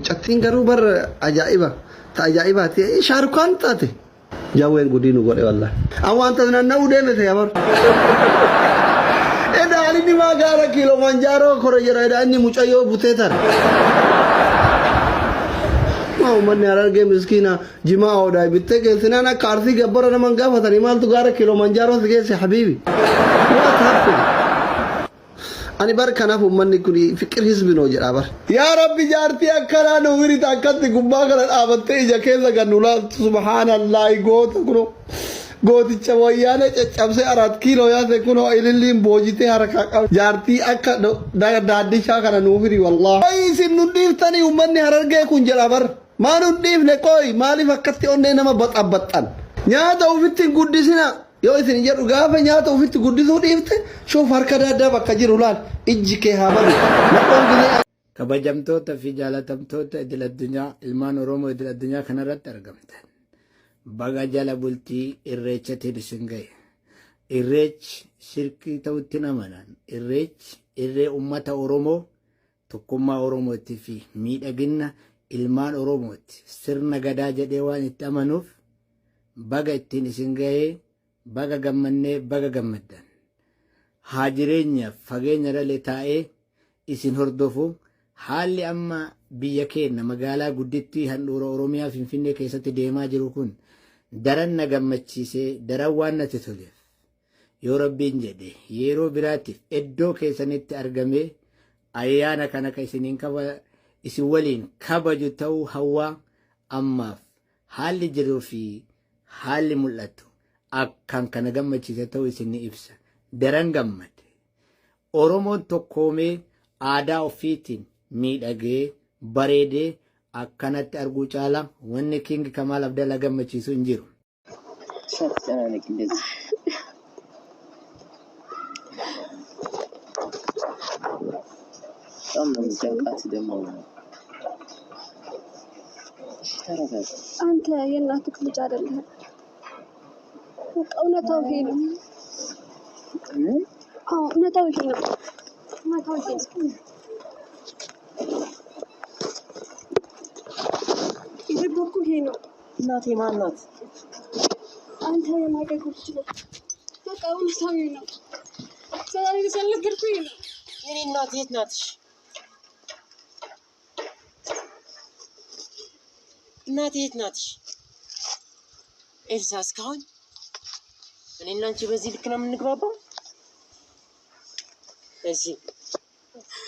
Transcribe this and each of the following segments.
mucattiin garuu bar ajaa'iba ta ajaa'ibaati shaarukaan taate jaaween gudiinu godhe wallahi an wanta nanna'uu deemete yabar eda alini maa gaara Kilimanjaro kore jira eda inni mucayyoo butee tara manni harargee miskiina jimaa oodhaa bittee geessinaan akka arsii gabbara naman gaafatanii maaltu gaara Kilimanjaro si geesse habiibi what happened ani bar kanaaf ummanni kun fikir hisbinoo jedha bar yaa rabbi jaartii akkanaa nu wirita akkatti gubbaa kana dhaabattee ija keessa gannulaa subhaanallaahi goota kuno gooticha wayyaana caccabsee 4 kiiloo yaase kuno ililliin boojitee harkaa qabu jaartii akka daaddishaa kana nuu firi wallahi isin nu dhiiftanii ummanni harargee kun jedha bar maa nu dhiifne qoy maaliif akkatti onnee nama baxabbaxan nyaata ufitti guddisina yoo isin jedhu gaafa nyaata ufitti guddisuu dhiifte shoof harka daaddaa bakka jiru laal ijji kee haa badu nadhoon gisee kabajamtoota fi jaalatamtoota idil addunyaa ilmaan oromoo idil addunyaa kanarratti argamtan baga jala bultii irreechatiin isin gahe irreechi shirkii ta'utti namanan irreechi irree ummata oromoo tokkummaa oromootii fi miidhagina ilmaan oromooti sirna gadaa jedhee waan itti amanuuf baga ittiin isin gahee baga gammannee baga gammaddan haa jireenyaaf fageenya dhalee taa'ee isin hordofu haalli amma biyya keenya magaalaa guddittii handhuura oromiyaa finfinnee keessatti deemaa jiru kun daran na gammachiisee daran waan natti toleef yoo rabbiin jedhe yeroo biraatiif iddoo keessanitti argamee ayyaana kana ka isiniin isin waliin kabaju ta'uu hawaa ammaaf haalli jiruu fi haalli mul'atu akkan kana gammachiise ta'uu isin ni ibsa daran gammade oromoon tokkoomee aadaa ofiitiin miidhagee bareedee akkanatti arguu caala wanni King Kamaal Abdallaa gammachiisu hin jiru. አንተ የእናትህ ልጅ አይደለህ። እውነታው ይሄ ነው። እውነታው ይሄ ነው። የደበኩ ይሄ ነው። እናቴ ማን ናት? አንተ የማደግ ልጅ ነህ። በቃ እውነታው ይሄ ነው። ዛሬ ስለነገርኩህ ይሄ ነው። የኔ እናት የት ናትሽ? እናቴ የት ናትሽ? ኤልሳ እስካሁን እኔና አንቺ በዚህ ልክ ነው የምንግባባው? እሺ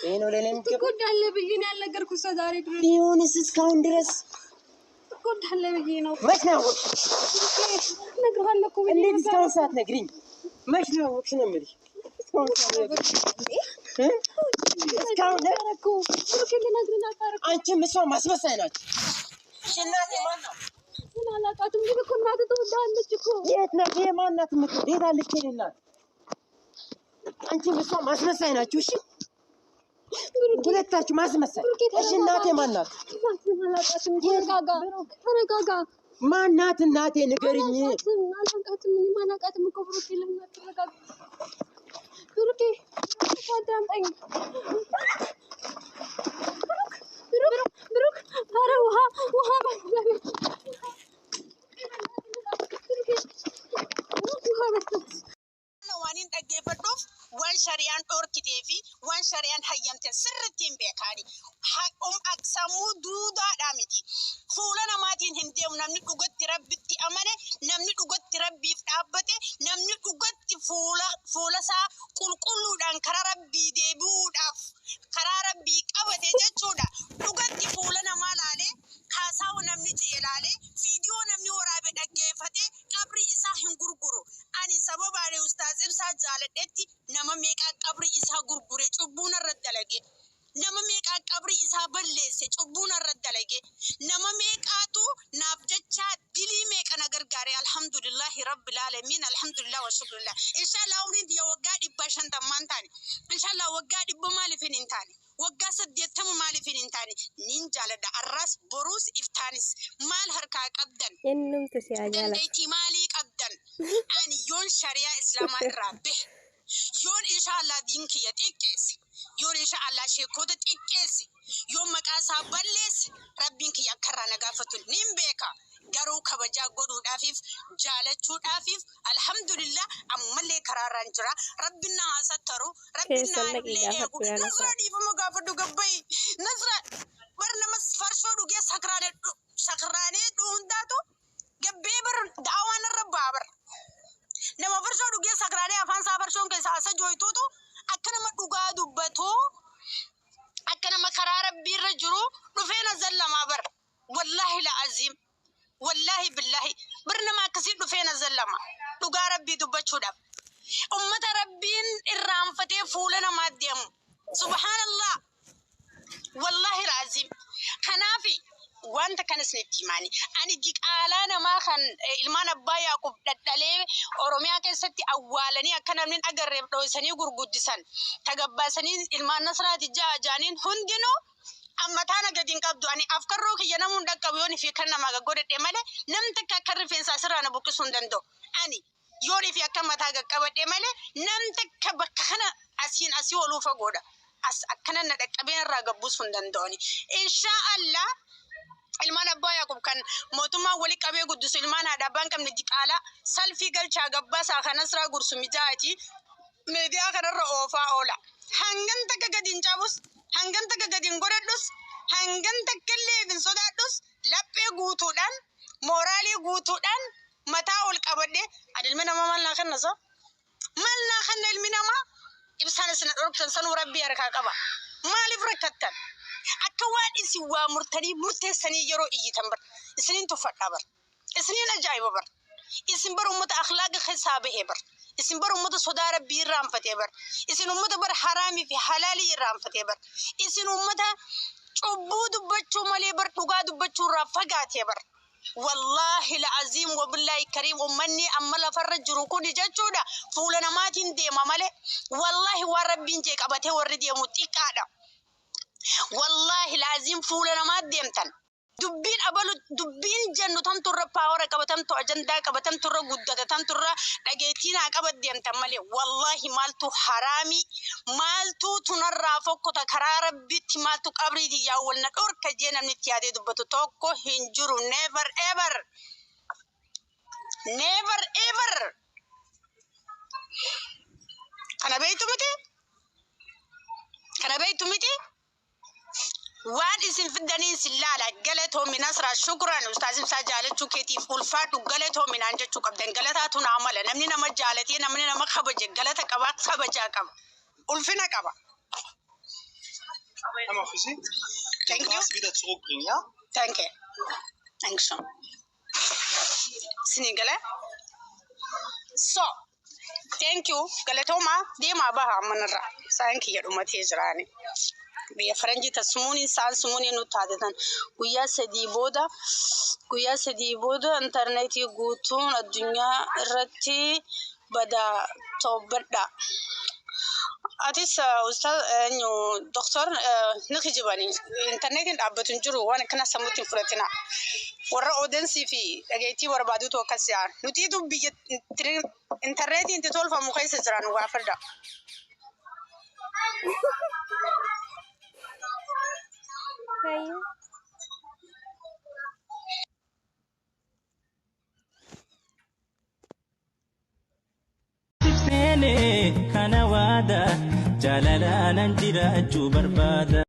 ይሄ ነው ለኔ የሚገባ ትጎዳለህ ብዬ ነው ያልነገርኩህ እስከ ዛሬ ድረስ። ቢሆንስ እስካሁን ድረስ ትጎዳለህ ብዬ ነው። መች ነው እነግርሃለሁ እኮ ብዬ እንዴት እስካሁን ሳትነግሪኝ መች ነው ያወቅሽ ነው የምልሽ? እስካሁን ሳትነግሪኝ እስካሁን እኮ ብሩኬ ልነግርህ ነበር። አንቺም እሷ ማስመሳይ ናቸው። እናቴ ማን ናት? አላውቃትም ግን እኮ እናትህ ትወዳለች እኮ። የት ናት? የማን ናት የምትወድ? የት አለች የኔ እናት? አንቺም እሷ ማስመሳይ ናችሁ። እሺ ሁለታችሁ ማስመሳይ። እሺ እናቴ ማን ናት? አላውቃትም። ተረጋጋ። ማን ናት እናቴ ንገሪኝ። አላውቃትም እኮ ብሩኬ። ለምን አትረጋጋ? ብሩኬ አዳምጠኝ። ብሩክ ኧረ ውሃ ዋኒን ጠገፈዶፍ ዋን ሸሪያን ዶርኪቴ ፊ ዋን ሸሪያን ሀየምተ ስርቲን ቤካኒ አክሰሙ ዱዳ ዳሚቲ ፉለ ነማቲን ህንዴም ነምኒ ዱገት ረብቲ አመነ ነምኒ ዱገት ረቢፍ ዳበቴ ነምኒ ዱገት ፉለሳ ቁልቁሉዳን ከራ ረቢ ዴቡዳፍ ከራ ረቢ ቀበቴ ጀቹዳ ዱገት ፉለ ነማላሌ ካሳው ነምኒ ጭላሌ ቪዲዮ ነምኒ ወራበ ደገፈቴ ቀብሪ ኢሳ ህንጉርጉሩ አኒ ሰበባሬ ኡስታዝ ኢብሳ ጃለደቲ ነመ ሜቃ ቀብሪ ኢሳ ጉርጉሬ ጩቡነ ረደለጌ ነመ ሜቃ ቀብሪ ኢሳ በሌሴ ጩቡነ ረደለጌ ነመ ሜቃቱ ናብጀቻ ዲሊ ሜቃ ነገር ጋሪ አልহামዱሊላህ ረብል ዓለሚን አልহামዱሊላህ ወሽክሩላህ ኢንሻአላህ አውሪን የወጋ ዲባሸን ተማንታኒ ኢንሻአላህ ወጋ ዲብ ማለፊን እንታኒ ወጋ ሰደተም ማለፊን እንታኒ ኒንጃለዳ አራስ ቦሩስ ኢፍታኒስ ማል ሀርካ ቀብደን እንንም ተሲያያላ እንደይቲ ማሊ ቀብደን አን ዮን ሸሪያ እስላማ ራቤ ዮን ኢንሻአላህ ዲንክ የጥቄስ ዮን ኢንሻአላህ ሼኮተ ጥቄስ ዮን መቃሳ በሌስ kabajaa godhuudhaafif jaalachuudhaafif alhamdulillah ammallee karaarraan jira rabbiin na haasattaru rabbiin na eegu nasra dhiifama gaafadhu gabbayi nasra bar namas farshoo dhugee sakraanee dhuundaatu gabbee bar daawaan irra baabar nama farshoo dhugee sakraanee afaan isaa farshoon keessaa asa jooytuutu akka nama dhugaa dubbatu akka nama karaa rabbii irra jiru dhufee na zallamaa bar wallahi la azim wallahi billahi bar nama akkasii dhufee na zallama dhugaa rabbii dubbachuudhaaf ummata rabbiin irraanfatee fuula namaa deemu subhanallah wallahi la azim kanaafi wanta kanas netti mani ani diqaalaa namaa kan ilmaan abbaa Yaaqub daddalee Oromiyaa keessatti awwaalanii akka namni agarreef dhoysanii gurguddisan tagabbaasanii ilmaan Nasraati jaajaniin hundinuu ammataan gadin qabdu ani afkarroo kiyya namuun dhaqqabu yoon fi kan namaa gaggodhedhe malee namni akka rifeensa asirraa na buqqisuu hin danda'u ani yoon fi akka mataa gaqqabadhe malee namni akka bakka kana asiin asii oluu fagoodha as akkana na dhaqqabeen irraa gabbusuu hin danda'ani insha Allah ilmaan abbaa Yaaqub kan mootummaa wali qabee guddisu ilmaan haadha abbaan qabne diqaalaa salfii galchaa gabbaasaa kan asirraa gursu mijaati meediyaa kanarra oofaa oola hangan takka gadiin cabus hangan takka gadiin godhadhus hangan takka illee hin sodaadhus laphee guutuudhaan mooraalii guutuudhaan mataa ol qabadhe ilmi namaa maal naa kennasa maal naa kenna ilmi namaa ibsaan isin dhorktan sanuu rabbii harkaa qaba maaliif rakkattan akka waan isin waa murtanii murteessanii yeroo iyyitan bar isiniin tuffadhaa bar isiniin ajaa'iba bar isin bar ummata akhlaaqa keessaa bahee bar isin bar ummata sodaa rabbii irraanfatee bar isin ummata bar haraamii fi halaalii irraanfatee bar isin ummata cubbuu dubbachuu malee bar dhugaa dubbachuu irraa fagaatee bar wallahi la'aziim wabillahi kariim ummanni amma lafarra jiru kun jechuudha fuula namaatiin deema malee wallahi waan rabbiin jee qabatee warri deemu xiqqaadha wallahi la'aziim fuula namaa deemtan dubbiin abalu dubbiin jennu tamturra paawara qabatamtu ajandaa qabatamturra guddatatamturra dhageettiinaa qabat deemtan malee wallahi maaltu haraami maaltu tunarraa fokkota karaa rabbitti maaltu qabriiti yaa walna dhorka jee namni itti yaadee dubbatu tokko hin jiru never ever kana beeytu miti waan isin fidanii sillaala galatoomi nasra shukran ustaazim saa jaalachuu keetiif ulfaadhu galatoominaan jechuu qabdan galataatu naa mala namni nama jaalatee namni nama kabaje galata qaba kabajaa qaba ulfina qaba thank you wieder zurückbringen ja danke dankeschön sinigala so thank you galatooma deema baha manra saanki yadumate jirani biya faranji tasmuni saan sumuni nu taadatan guyyaa sadii booda intarneetii guutuun addunyaa irratti bada toobadha atis ustaz doktor nikijibani interneetiin dhaabbatun jiru waan kana samuutiin fudhatina warra odensii fi dhageetii barbaadu to akkasiyaa nuti biyya interneetiin itti tolfamu keessa jiran gaafadha kana waada jalalaan jiraachuu barbaada